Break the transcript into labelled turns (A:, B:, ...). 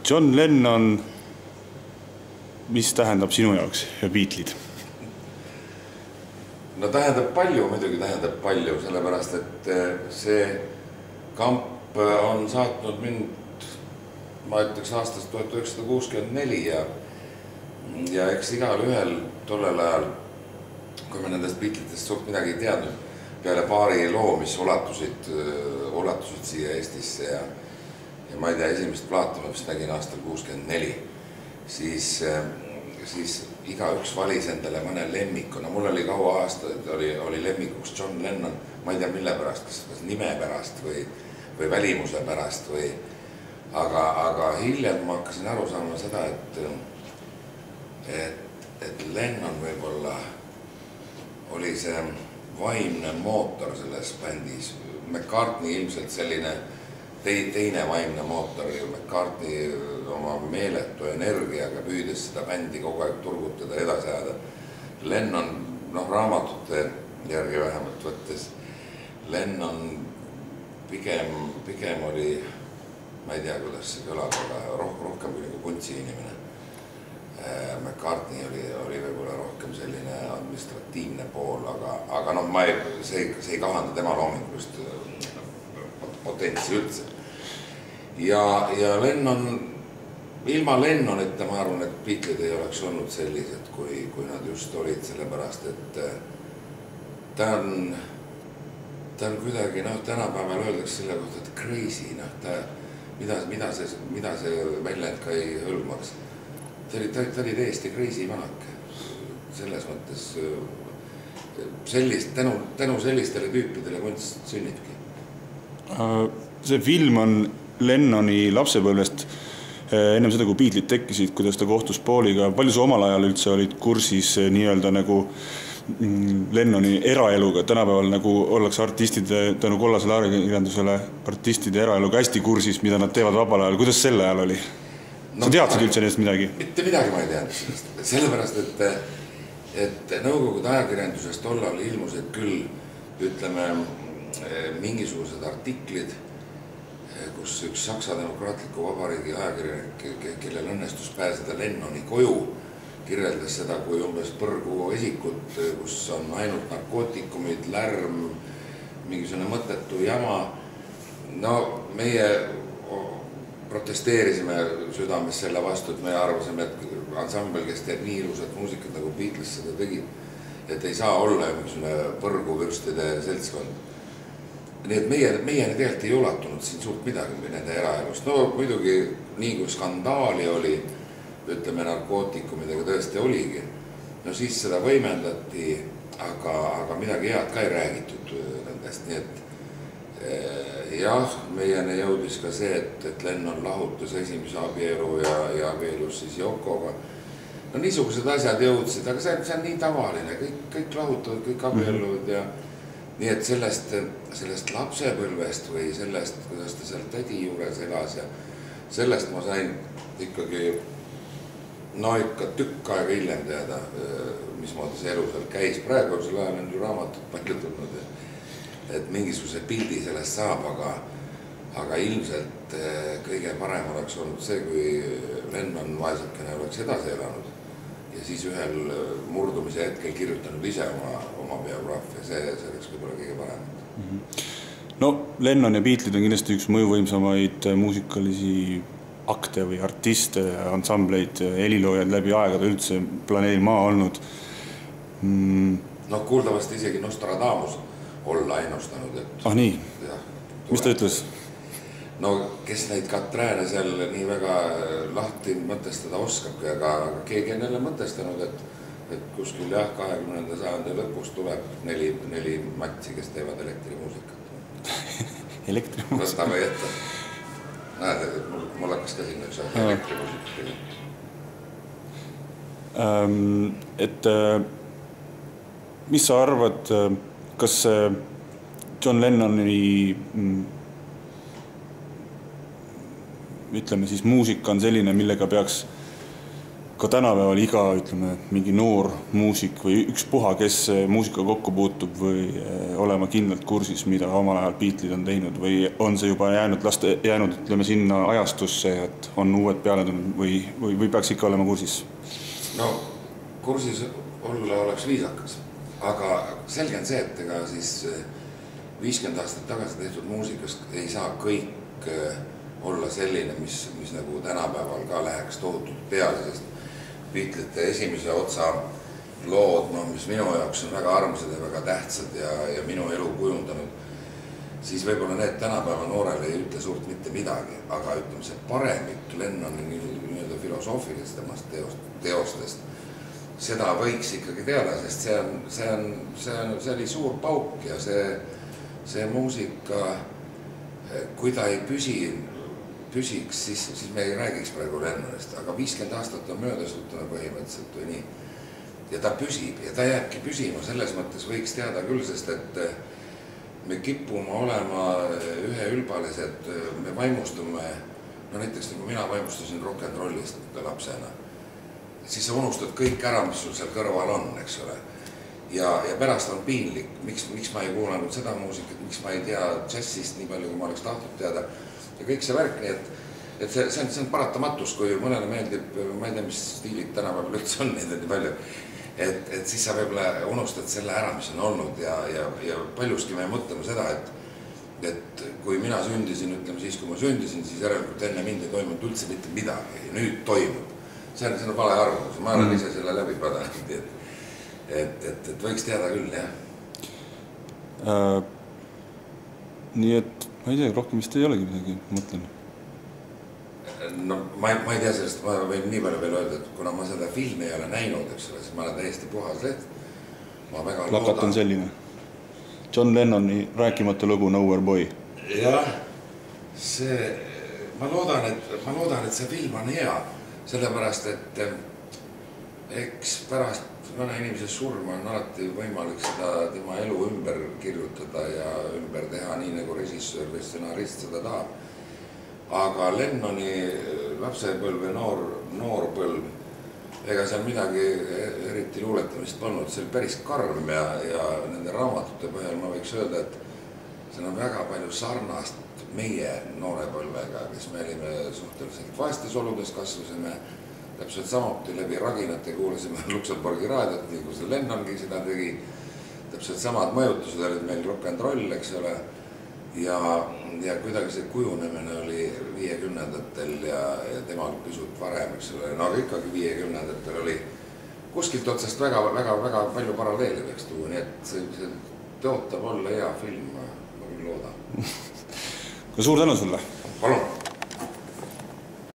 A: John Lennon, mis tähendab sinu jaoks ja Beatlesid?
B: No muidugi tähendab palju, sellepärast, et see kamp on saatnud mind, ma ütleks aastast 1964 ja eks igal ühel tollel ajal, kui me nendest Beatletest suht midagi ei teadnud, peale paari loo, mis ulatusid siia Eestisse ja ma ei tea, esimest plaati ma vist nägin aastal 64, siis igaüks valis endale mõne lemmikuna. Mul oli kaua aastaid, oli lemmikuks John Lennon, ma ei tea mille pärast, kas nime pärast või välimuse pärast aga hiljem ma hakkasin aru saama seda, et Lennon võib-olla oli see vaimne mootor selles bändis. McCartney ilmselt selline teine vaimne mootor, McCartney oma meeletu energiaga püüdes seda bändi kogu aeg turgutada edasi ajada. Lennon, raamatute järgi vähemalt võttes, Lennon pigem oli, ma ei tea, kuidas see kõlab, aga rohkem kui nagu puntsi inimene. McCartney oli võib-olla rohkem selline administratiivne pool, aga see ei kahanda tema loomingulist potentsi üldse. Ja Lennon, ilma Lennonita ma arvan, et Beatlesid ei oleks olnud sellised, kui nad just olid, sellepärast, et ta on kuidagi, tänapäeval öeldakse selle kohta, et crazy, mida see väljend ka ei hõlmaks. Ta oli täiesti crazy vanake. Selles mõttes tänu sellistele tüüpidele kunst sünnibki.
A: See film on Lennoni lapsepõlvest ennem seda, kui Beatlesid tekkisid, kuidas ta kohtus Pauliga. Palju sa omal ajal üldse olid kursis nii-öelda nagu Lennoni eraeluga? Tänapäeval nagu ollakse artistide, tänu kollasele ajakirjandusele artistide eraeluga hästi kursis, mida nad teevad vabal ajal. Kuidas selle ajal oli? Sa teadsid üldse neist midagi?
B: Mitte midagi ma ei teadnud sellest. Sellepärast, et Nõukogude ajakirjandusest tollal ilmusid küll, ütleme, mingisugused artiklid, kus üks Saksa Demokraatliku Vabariigi ajakirjanik, kellel õnnestus pääseda Lennoni koju, kirjeldas seda kui umbes põrgu esikut, kus on ainult narkootikumid, lärm, mingisugune mõttetu jama. Meie protesteerisime südames selle vastu, et me arvasime, et ansambel, kes teeb nii ilusat muusikat nagu Beatles seda tegi, et ei saa olla mingisugune põrguvürstide seltskond. Nii et meie tegelikult ei ulatunud siin suurt midagi nende eraelust. Muidugi nii kui skandaali oli, ütleme narkootikumidega tõesti oligi, siis seda võimendati, aga midagi head ka ei räägitud nendest, nii et jah, meieni jõudis ka see, et Lennon lahutas esimese abielu ja abielus siis Yokoga. Niisugused asjad jõudsid, aga see on nii tavaline, kõik lahutavad, kõik abielud ja nii et sellest lapsepõlvest või sellest, kuidas ta seal tädi juures elas ja sellest ma sain ikkagi ikka tükk aega hiljem teada, mismoodi see elu seal käis. Praegu selle ajal on ju raamatut palju tulnud, et mingisuguse pildi sellest saab, aga ilmselt kõige parem oleks olnud see, kui Lennon vaesekene oleks edasi elanud ja siis ühel murdumise hetkel kirjutanud ise oma biograafia, see oleks võib-olla kõige parem.
A: Lennon ja Beatlesid on kindlasti üks mõjuvõimsamaid muusikalisi akte või artiste, ansambleid, heliloojaid läbi aegade üldse planeedil maa olnud.
B: Kuuldavasti isegi Nostradamus olla ennustanud, et...
A: nii? Mis ta ütles?
B: Kes neid katrääne seal nii väga lahti mõtestada oskabki, aga keegi on jälle mõtestanud, et kuskil 20. sajandi lõpus tuleb neli matsi, kes teevad elektrimuusikat.
A: Elektrimuusikat?
B: Võtame ette. Näed, mul hakkas ka siin üks elektrimuusikat.
A: Mis sa arvad, kas John Lennoni ütleme siis muusika on selline, millega peaks ka tänapäeval iga, ütleme, mingi noor muusik või ükspuha, kes muusika kokku puutub või olema kindlalt kursis, mida omal ajal Beatlesid on teinud või on see juba jäänud, ütleme, sinna ajastusse, et on uued peale tulnud või peaks ikka olema kursis?
B: No kursis olla oleks viisakas, aga selge on see, et ega siis 50 aastat tagasi tehtud muusikast ei saa kõik olla selline, mis nagu tänapäeval ka läheks tohutult peale, sest Beatlesite esimese otsa lood, mis minu jaoks on väga armsad ja väga tähtsad ja minu elu kujundanud, siis võib-olla need tänapäeva noorele ei ütle suurt mitte midagi, aga ütleme see paremik Lennoni nii-öelda filosoofilistest teostest, seda võiks ikkagi teada, sest see oli suur pauk ja see muusika, kui ta ei püsiks, siis me ei räägiks praegu Lennonist, aga 50 aastat on möödas, ütleme põhimõtteliselt või nii. Ja ta püsib ja ta jääbki püsima, selles mõttes võiks teada küll, sest et me kipume olema üheülbalised, me vaimustume, no näiteks nagu mina vaimustasin rock'n'rollist lapsena, siis sa unustad kõik ära, mis sul seal kõrval on, eks ole. Ja pärast on piinlik, miks ma ei kuulanud seda muusikat, miks ma ei tea džässist nii palju, kui ma oleks tahtnud teada. Ja kõik see värk, nii et see on paratamatus, kui mõnele meeldib, ma ei tea, mis stiilid tänapäeval üldse on neid nii palju, et siis sa võib-olla unustad selle ära, mis on olnud ja paljuski me mõtleme seda, et kui mina sündisin, ütleme siis, kui ma sündisin, siis järelikult enne mind ei toimunud üldse mitte midagi ja nüüd toimub. See on vale arvamus, ma olen ise selle läbi padanud, et võiks teada küll, jah.
A: Nii et ma ei tea, rohkem vist ei olegi midagi, mõtlen.
B: No ma ei tea sellest, ma võin nii palju veel öelda, et kuna ma seda filmi ei ole näinud, eks ole, siis ma olen täiesti puhas leht.
A: Plakat on selline. John Lennoni rääkimata lugu Nowhere Boy.
B: Jah, ma loodan, et see film on hea, sellepärast, et eks pärast mõne inimese surma on alati võimalik seda tema elu ümber kirjutada ja ümber teha nii, nagu režissöör või stsenarist seda tahab. Aga Lennoni lapsepõlv ja noorpõlv, ega seal midagi eriti luuletamist polnud, see oli päris karm ja nende raamatute põhjal ma võiks öelda, et seal on väga palju sarnast meie noorepõlvega, kes me olime suhteliselt vaestes oludes, kasvasime täpselt samuti läbi raginate, kuulasime Luksemburgi raadiot, nii kui see Lennongi seda tegi, täpselt samad mõjutused olid meil rock'n'roll, eks ole, ja kuidagi see kujunemine oli 50-ndatel ja temal pisut varem, eks ole, no aga ikkagi 50-ndatel oli kuskilt otsast väga palju paralleeli võiks tuua, nii et see tõotab olla hea film, ma küll loodan.
A: Suur tänu sulle!
B: Palun!